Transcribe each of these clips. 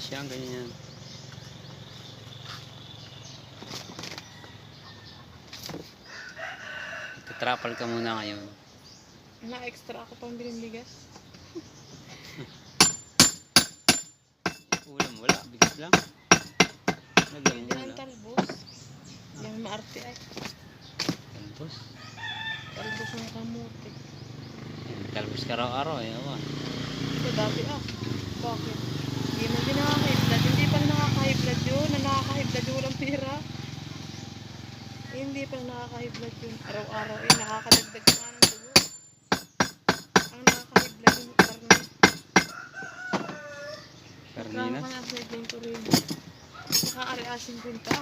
siya, ganyan. Trapal ka muna ngayon. Na-extra ako pang bigas. Ulam wala, bigas lang. Naglang Hindi ng wala. talbos. Yung maarte ay. Talbos. Talbos ng kamuti. Talbos ka araw-araw eh. Awa. Ito dati Bakit? Hindi mo din nakaka-high-blood. Hindi pa nakaka-high-blood yun. Na nakaka-high-blood yun walang pera. Hindi pa nakaka-high-blood yun. Araw-araw nakakadagdag ka ng dugo. Ang nakaka-high-blood yun karne. Karninas. Magkano ka na sa ibang turin? Naka-ari-asin punta.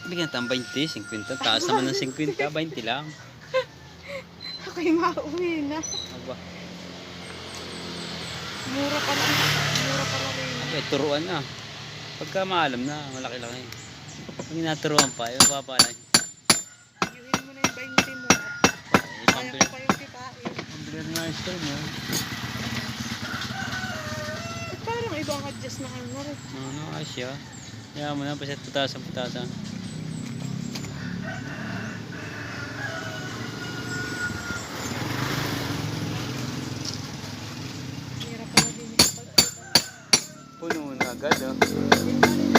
Bigyan tayong 20, 50. Taas naman ng 50, 20 lang. Ako'y mauwi na. Aba. Mura pala. Mura pala rin. Abay, turuan na. Pagka maalam na, malaki-laki. Pag naturuan pa, yung baba na. Yuhin mo na yung 20 mo. Kaya ko pa yung kitain. Pambili na ice cream yun. At parang ibang adjust na ano rin. Ano, asya. Kaya mo na, pasit putasan. Hirap pala din yung pagkita. Puno na agad, oh.